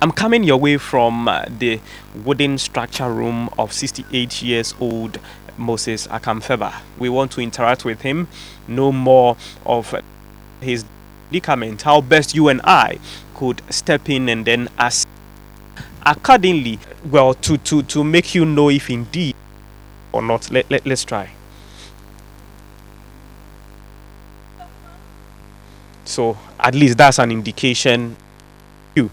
I'm coming your way from the wooden structure room of 68 years old Moses Akamfeba. We want to interact with him, know more of his predicament, how best you and I could step in and then assist accordingly, well, to make you know if indeed or not. Let's try. So at least that's an indication. You,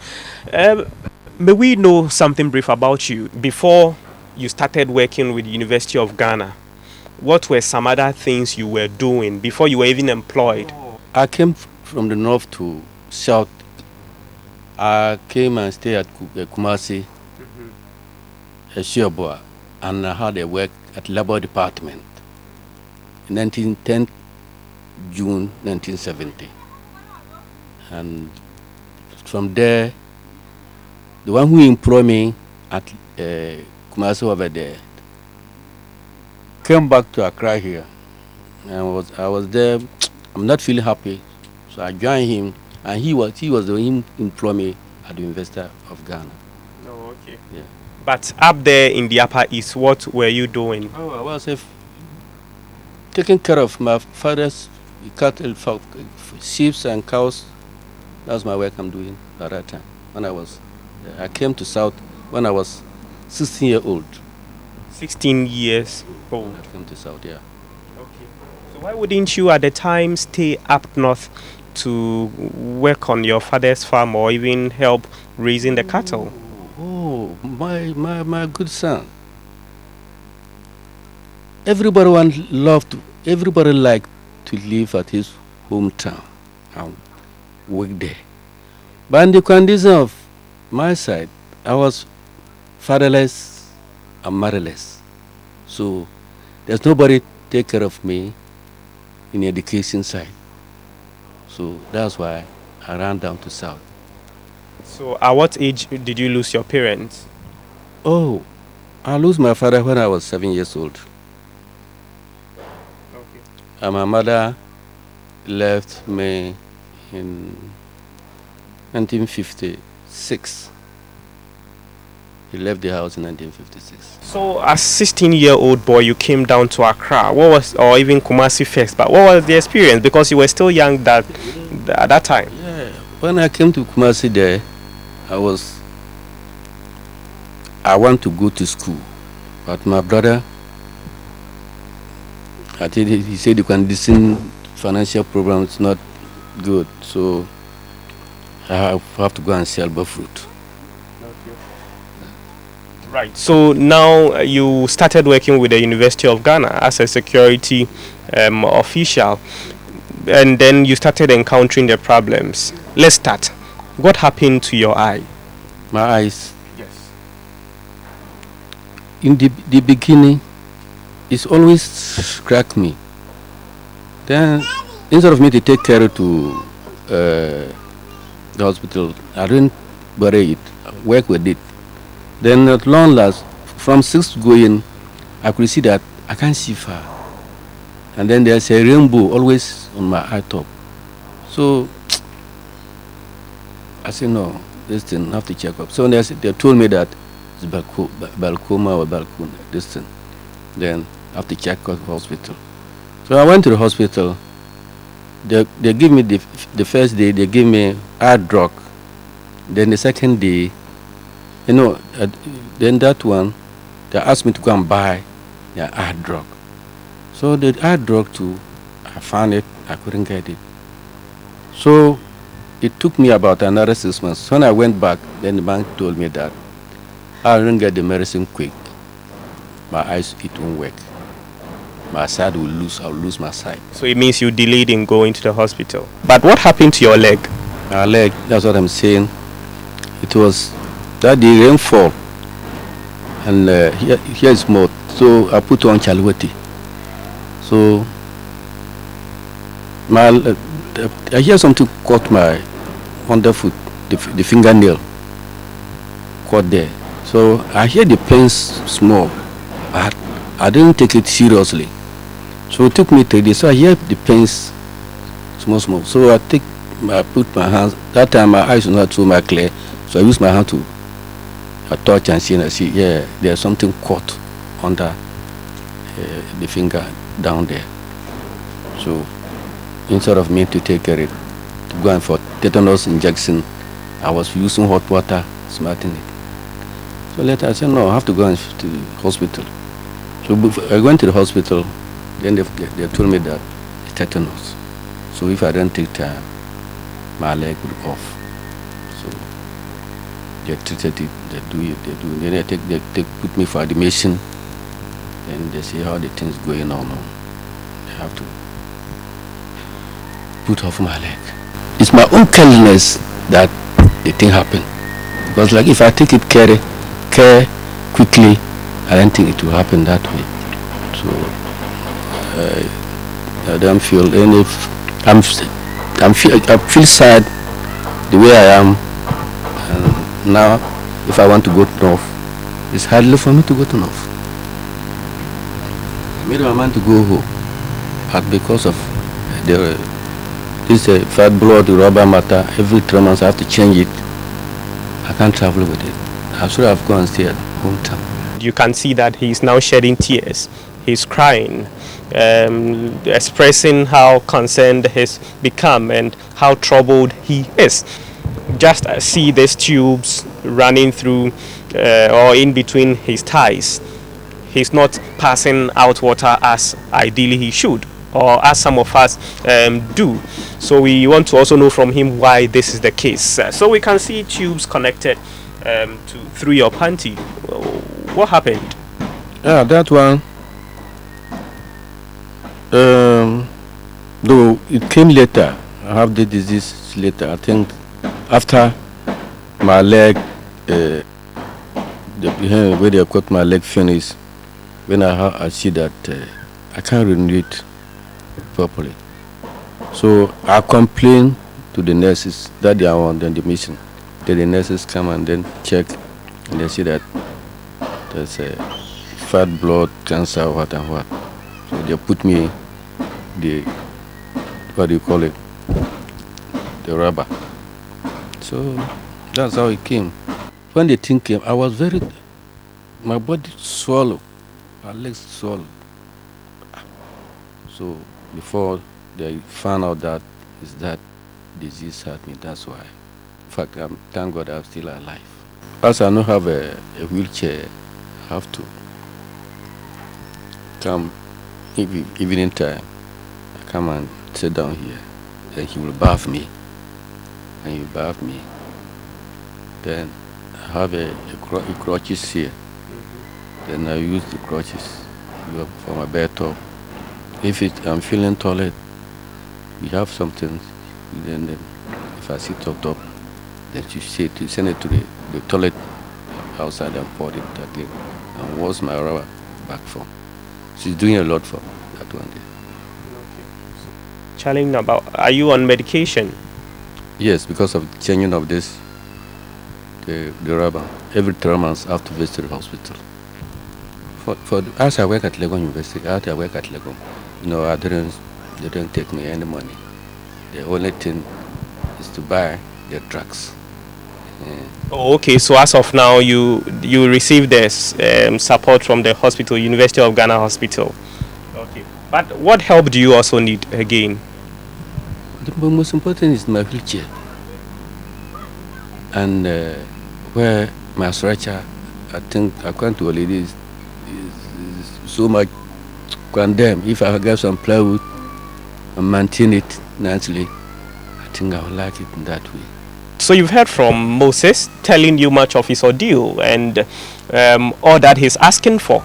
may we know something brief about you before you started working with the University of Ghana? What were some other things you were doing before you were even employed? I came from the north to south. I came and stayed at Kumasi, Shiobua, and I had a work at Labor Department in 1910 June 1970. And from there, the one who employed me at Kumasi over there came back to Accra here. And I was there. I'm not feeling happy, so I joined him, and he was the one who employed me at the University of Ghana. Oh, okay. Yeah. But up there in the Upper East, what were you doing? Oh, I was taking care of my father's cattle, sheep and cows. That's my work I'm doing at that time. I came to South when I was 16 years old. 16 years old. I came to South, yeah. Okay. So why wouldn't you at the time stay up north to work on your father's farm or even help raising the cattle? Oh, my good son. Everybody liked to live at his hometown and work there. But in the condition of my side, I was fatherless and motherless. So there's nobody take care of me in the education side. So that's why I ran down to South. So at what age did you lose your parents? Oh, I lost my father when I was 7 years old. Okay. And my mother left me in 1956. He left the house in 1956. So as 16-year-old boy, you came down to Accra. Or even Kumasi first, but what was the experience? Because you were still young at that time. Yeah, when I came to Kumasi there, I want to go to school, but my brother, I think he said the condition, financial problem is not good, so I have to go and sell fruit. Right. So now you started working with the University of Ghana as a security official, and then you started encountering the problems. Let's start. What happened to your eye? My eyes? Yes. In the beginning, it's always cracked me. Then, instead of me to take care to the hospital, I didn't bury it, work with it. Then at long last, from 6 going, I could see that I can't see far. And then there's a rainbow always on my eye top. So I said, no, this thing, I have to check up. So they told me that it's glaucoma or glaucoma, this thing. Then I have to check out the hospital. So I went to the hospital. They give me the first day, they give me eye drug. Then the second day, then that one, they asked me to go and buy the eye drug. So the eye drug too, I found it, I couldn't get it. So it took me about another 6 months. When I went back, then the bank told me that I didn't get the medicine quick. My eyes, it won't work. My sight I'll lose my sight. So it means you delayed in going to the hospital. But what happened to your leg? My leg, that's what I'm saying. It was that the rainfall, and here is more. So I put on chalwati. So I hear something caught my underfoot, the fingernail caught there. So I hear the pains small, but I didn't take it seriously. So it took me 3 days. So I hear the pains small. So I put my hands. That time my eyes were not so much clear. So I use my hand to touch and see, and I see, yeah, there's something caught under the finger down there. So instead of me to take care of it, to go in for tetanus injection, I was using hot water, smarting it. So later I said, no, I have to go to the hospital. So I went to the hospital, then they told me that it's tetanus. So if I don't take time, my leg will off. So they treated it, they do. Then they put me for admission, and they see how the thing's going on. They have to put off my leg. It's my own carelessness that the thing happened. Because like if I take it care quickly, I don't think it will happen that way. So I don't feel any. I feel sad the way I am. And now, if I want to go to North, it's hardly for me to go to North. I made my mind to go home, but because of this fat blood, the rubber matter, every 3 months I have to change it. I can't travel with it. I should have gone and stay at hometown. You can see that he's now shedding tears. He's crying, expressing how concerned he's become and how troubled he is. Just see these tubes running through or in between his thighs. He's not passing out water as ideally he should, or as some of us do. So we want to also know from him why this is the case. So we can see tubes connected through your panty. What happened? Yeah, that one. Though it came later, I have the disease later. I think after my leg, where they cut my leg finished, when I see that I can't renew it properly. So I complained to the nurses that they are on the mission. Then the nurses come and then check, and they see that there's a fat blood cancer, what and what. So they put me the, what do you call it, the rubber. So that's how it came. When the thing came, I was my body swallowed, my legs swallowed. So before they found out that is that disease had me, that's why. In fact, thank God I'm still alive. As I don't have a wheelchair, I have to come evening time. I come and sit down here, then he will bath me, and he bath me. Then I have a crutches here. Then I use the crutches for my bed top. If I'm feeling toilet, we have something. Then if I sit up top, then you send it to the toilet outside and pour it again and wash my rubber back from. She's doing a lot for that one day. Challenging about, are you on medication? Yes, because of changing of this, the rubber. Every 3 months I have to visit the hospital. As I work at Legon University, after I work at Legon, they didn't take me any money. The only thing is to buy the drugs. Oh, okay, so as of now, you receive this support from the hospital, University of Ghana Hospital. Okay, but what help do you also need again? The most important is my wheelchair, and where my stretcher, I think according to a lady, is so much condemned. If I get some plywood and maintain it nicely, I think I would like it in that way. So you've heard from Moses telling you much of his ordeal, and all that he's asking for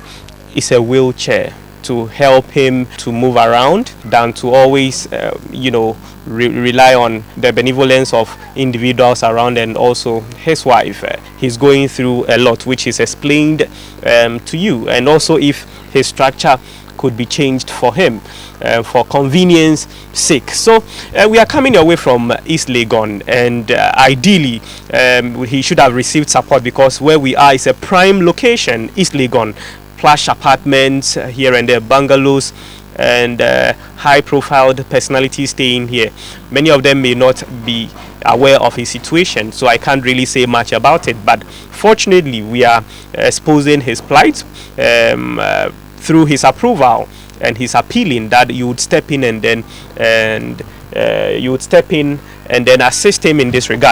is a wheelchair to help him to move around than to always, rely on the benevolence of individuals around, and also his wife. He's going through a lot, which is explained to you, and also if his structure could be changed for him for convenience sake. So we are coming away from East Legon, and ideally he should have received support, because where we are is a prime location. East Legon, plush apartments here and there, bungalows, and high-profile personalities staying here. Many of them may not be aware of his situation, so I can't really say much about it. But fortunately, we are exposing his plight through his approval, and he's appealing that you would step in and then assist him in this regard.